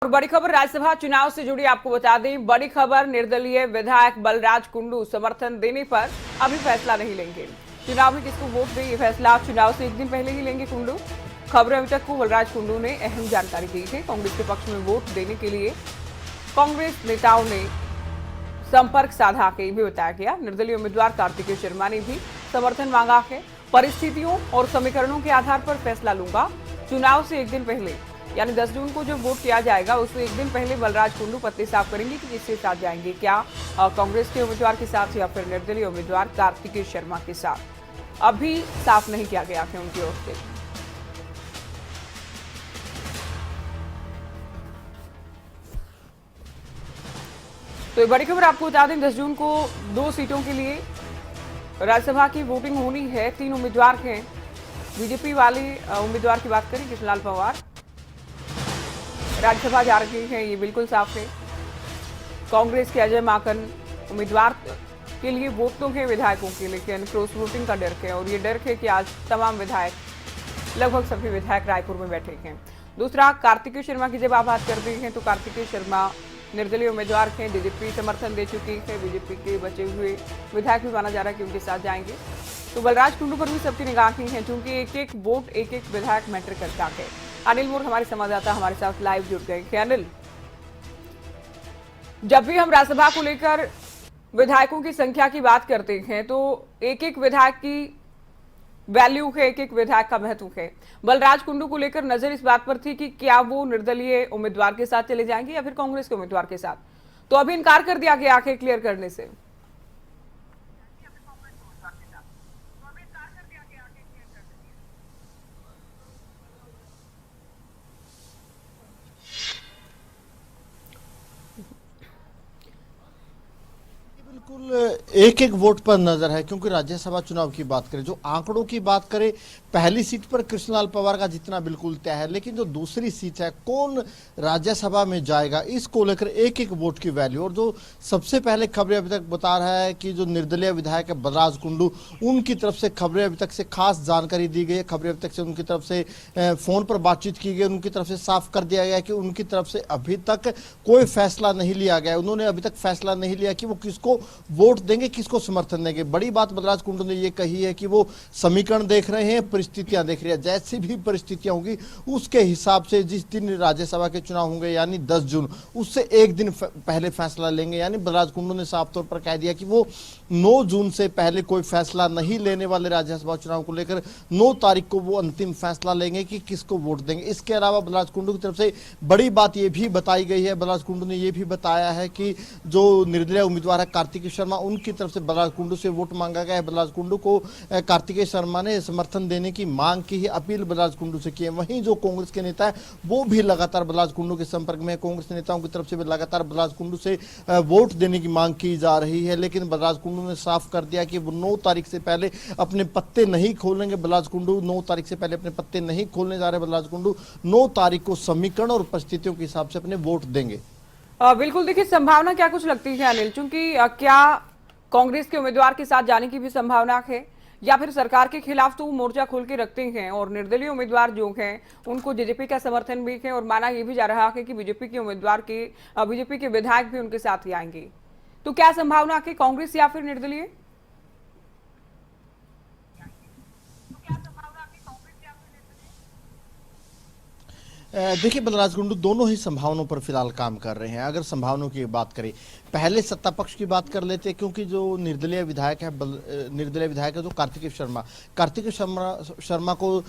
और बड़ी खबर राज्यसभा चुनाव से जुड़ी आपको बता दें। बड़ी खबर, निर्दलीय विधायक बलराज कुंडू समर्थन देने पर अभी फैसला नहीं लेंगे। चुनाव में किसको वोट दें, ये फैसला चुनाव से एक दिन पहले ही लेंगे कुंडू। खबरें अभी तक को बलराज कुंडू ने अहम जानकारी दी है। कांग्रेस के पक्ष में वोट देने के लिए कांग्रेस नेताओं ने संपर्क साधा के भी बताया गया। निर्दलीय उम्मीदवार कार्तिकेय शर्मा ने भी समर्थन मांगा है। परिस्थितियों और समीकरणों के आधार पर फैसला लूंगा। चुनाव से एक दिन पहले यानी 10 जून को जो वोट किया जाएगा उससे एक दिन पहले बलराज कुंडू पत्ते साफ करेंगे कि किसके साथ जाएंगे, क्या कांग्रेस के उम्मीदवार के साथ या फिर निर्दलीय उम्मीदवार कार्तिकेय शर्मा के साथ। अभी साफ नहीं किया गया है उनकी ओर से। तो ये बड़ी खबर आपको बता दें, 10 जून को 2 सीटों के लिए राज्यसभा की वोटिंग होनी है। 3 उम्मीदवार हैं। बीजेपी वाले उम्मीदवार की बात करें, कृष्णलाल पंवार राज्यसभा जा रहे हैं, ये बिल्कुल साफ है। कांग्रेस के अजय माकन उम्मीदवार के लिए वोट तो है विधायकों के, लेकिन क्रॉस वोटिंग का डर है और ये डर है कि आज तमाम विधायक, लगभग सभी विधायक रायपुर में बैठे हैं। दूसरा, कार्तिकेय शर्मा की जब आप बात करते हैं तो कार्तिकेय शर्मा निर्दलीय उम्मीदवार हैं। बीजेपी समर्थन दे चुकी है। बीजेपी के बचे हुए विधायक भी माना जा रहा है कि उनके साथ जाएंगे। तो बलराज कुंडू पर भी सबकी निगाहें हैं, क्योंकि एक एक वोट, एक एक विधायक मैटर करता है। अनिल मोर हमारे संवाददाता हमारे साथ लाइव जुड़ गए हैं। अनिल, जब भी हम राज्यसभा को लेकर विधायकों की संख्या की बात करते हैं तो एक एक विधायक की वैल्यू है, एक एक विधायक का महत्व है। बलराज कुंडू को लेकर नजर इस बात पर थी कि क्या वो निर्दलीय उम्मीदवार के साथ चले जाएंगे या फिर कांग्रेस के उम्मीदवार के साथ। तो अभी इनकार कर दिया गया आंखें क्लियर करने से। बिल्कुल एक एक वोट पर नजर है, क्योंकि राज्यसभा चुनाव की बात करें, जो आंकड़ों की बात करें, पहली सीट पर कृष्णलाल पंवार का जितना बिल्कुल तय है, लेकिन जो दूसरी सीट है कौन राज्यसभा में जाएगा, इसको लेकर एक एक वोट की वैल्यू। और जो सबसे पहले खबरें अभी तक बता रहा है कि जो निर्दलीय विधायक है बलराज कुंडू, उनकी तरफ से खबरें अभी तक से खास जानकारी दी गई है। खबरें अभी तक से उनकी तरफ से फोन पर बातचीत की गई, उनकी तरफ से साफ कर दिया गया कि उनकी तरफ से अभी तक कोई फैसला नहीं लिया गया। उन्होंने अभी तक फैसला नहीं लिया कि वो किसको वोट देंगे, किसको समर्थन देंगे। बड़ी बात बलराज कुंडू ने ये कही है कि वो समीकरण देख रहे हैं, परिस्थितियां देख रहे हैं। जैसी भी परिस्थितियां होंगी उसके हिसाब से जिस दिन राज्यसभा के चुनाव होंगे यानी 10 जून, उससे एक दिन पहले फैसला लेंगे। यानी बलराज कुंडू ने साफ तौर पर कह दिया कि वो 9 जून से पहले कोई फैसला नहीं लेने वाले राज्यसभा चुनाव को लेकर। 9 तारीख को वो अंतिम फैसला लेंगे कि किसको वोट देंगे। इसके अलावा बलराज कुंडू की तरफ से बड़ी बात यह भी बताई गई है, बलराज कुंडू ने यह भी बताया है कि जो निर्दलीय उम्मीदवार है कार्तिकेय शर्मा, उनकी तरफ से बलराज कुंडू से वोट मांगा गया है। बलराज कुंडू को कार्तिकेय शर्मा ने समर्थन देने की मांग की है, अपील बलराज कुंडू से की है। वहीं जो कांग्रेस के नेता है वो भी लगातार बलराज कुंडू के संपर्क में, कांग्रेस नेताओं की तरफ से भी लगातार बलराज कुंडू से वोट देने की मांग की जा रही है। लेकिन बलराज कुंडू ने साफ कर दिया कि वो 9 तारीख से पहले अपने पत्ते नहीं खोलेंगे। बलराज कुंडू 9 तारीख से पहले अपने पत्ते नहीं खोलने जा रहे। बलराज कुंडू 9 तारीख को समीकरण और परिस्थितियों के हिसाब से अपने वोट देंगे। बिल्कुल, देखिए संभावना क्या कुछ लगती है अनिल, क्योंकि क्या कांग्रेस के उम्मीदवार के साथ जाने की भी संभावना है या फिर सरकार के खिलाफ तो वो मोर्चा खोल के रखते हैं और निर्दलीय उम्मीदवार जो हैं उनको बीजेपी का समर्थन भी है और माना यह भी जा रहा है कि बीजेपी के उम्मीदवार के, बीजेपी के विधायक भी उनके साथ ही आएंगे। तो क्या संभावना है कांग्रेस या फिर निर्दलीय? देखिए बलराज कुंडू दोनों ही संभावनाओं पर फिलहाल काम कर रहे हैं। अगर संभावनाओं की बात करें, पहले सत्ता पक्ष की बात कर लेते हैं, क्योंकि जो निर्दलीय विधायक है जो कार्तिकेय शर्मा को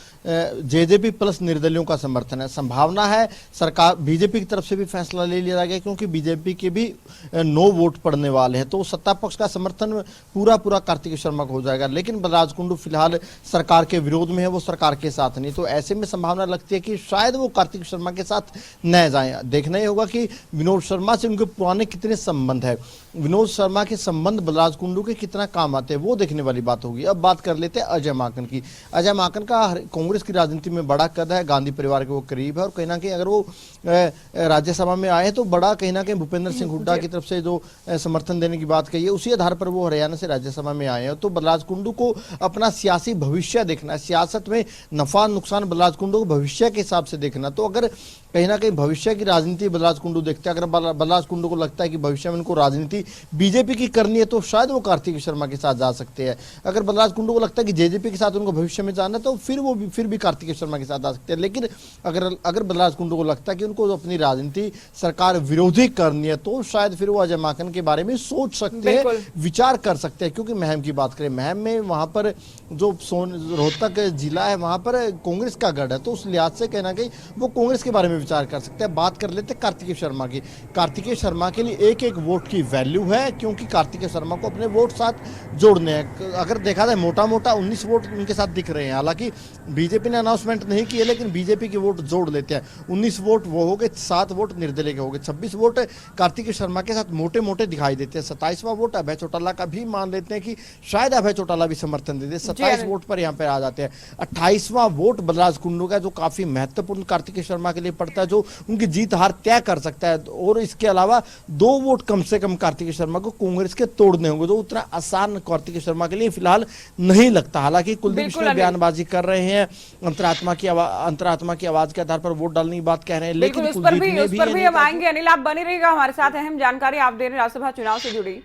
जेजेपी प्लस निर्दलियों का समर्थन है। संभावना है सरकार बीजेपी की तरफ से भी फैसला ले लिया गया, क्योंकि बीजेपी के भी 9 वोट पड़ने वाले हैं, तो सत्ता पक्ष का समर्थन पूरा कार्तिकेय शर्मा को हो जाएगा। लेकिन बलराज कुंडू फिलहाल सरकार के विरोध में है, वो सरकार के साथ नहीं। तो ऐसे में संभावना लगती है कि शायद वो कार्तिकेय शर्मा के साथ न जाए। देखना ही होगा कि विनोद शर्मा से उनके पुराने कितने संबंध है, विनोद शर्मा के संबंध बलराज कुंडू के कितना काम आते हैं, वो देखने वाली बात होगी। अब बात कर लेते हैं अजय माकन की। अजय माकन का कांग्रेस की राजनीति में बड़ा कद है, गांधी परिवार के वो करीब है और कहीं ना कहीं अगर वो राज्यसभा में आए तो बड़ा कहीं ना कहीं भूपेंद्र सिंह हुड्डा की तरफ से जो समर्थन देने की बात कही है उसी आधार पर वो हरियाणा से राज्यसभा में आए हैं। तो बलराज कुंडू को अपना सियासी भविष्य देखना है, सियासत में नफा नुकसान बलराज कुंडू को भविष्य के हिसाब से देखना। तो अगर कहीं ना कहीं भविष्य की राजनीति बलराज कुंडू देखते हैं। अगर बलराज कुंडू को लगता है कि भविष्य में इनको राजनीति बीजेपी की करनी है तो शायद वो कार्तिक शर्मा के साथ जा सकते हैं। अगर बलराज कुंडू को लगता है कि जेजेपी के साथ उनको भविष्य में जाना है तो फिर भी कार्तिक शर्मा के साथ जा सकते हैं। लेकिन अगर बलराज कुंडू को लगता है कि उनको अपनी राजनीति सरकार विरोधी करनी है तो शायद फिर वो अजय माकन के बारे में सोच सकते हैं, विचार कर सकते हैं। क्योंकि महम की बात करें, महम में वहां पर जो रोहतक जिला है वहां पर कांग्रेस का गढ़ है, तो उस लिहाज से कहना कहीं वो कांग्रेस के बारे में विचार कर सकते हैं। बात कर लेते हैं कार्तिकेय शर्मा की। कार्तिकेय शर्मा के लिए एक एक वोट की वैल्यू है, क्योंकि कार्तिकेय शर्मा को अपने वोट साथ जोड़ने हैं। अगर देखा जाए मोटा मोटा 19 वोट उनके साथ दिख रहे हैं। हालांकि बीजेपी ने अनाउंसमेंट नहीं की है, लेकिन बीजेपी के वोट जोड़ लेते हैं। 19 वोट वो हो गए, 7 वोट निर्दलीय के हो गए, 26 वोट कार्तिकेय शर्मा के साथ मोटे मोटे दिखाई देते हैं। 27वां वोट अभय चौटाला का भी मान लेते हैं कि शायद अभय चौटाला भी समर्थन दे दे। 27 वोट पर यहाँ पे आ जाते हैं। 28वां वोट बलराज कुंडू का, जो काफी महत्वपूर्ण कार्तिकेय शर्मा के लिए पड़ता है, जो उनकी जीत हार तय कर सकता है। और इसके अलावा 2 वोट कम से कम कार्तिकेय शर्मा को कांग्रेस के तोड़ने होंगे, जो उतना आसान कार्तिकेय शर्मा के लिए फिलहाल नहीं लगता। हालांकि कुलदीप सिंह बयानबाजी कर रहे हैं, अंतरात्मा की आवाज के आधार पर वोट डालने की बात कह रहे हैं, लेकिन उस पर भी हम आएंगे। अनिल, आप बने रहिएगा हमारे साथ। अहम जानकारी आप दे रहे हैं राज्यसभा चुनाव से जुड़ी।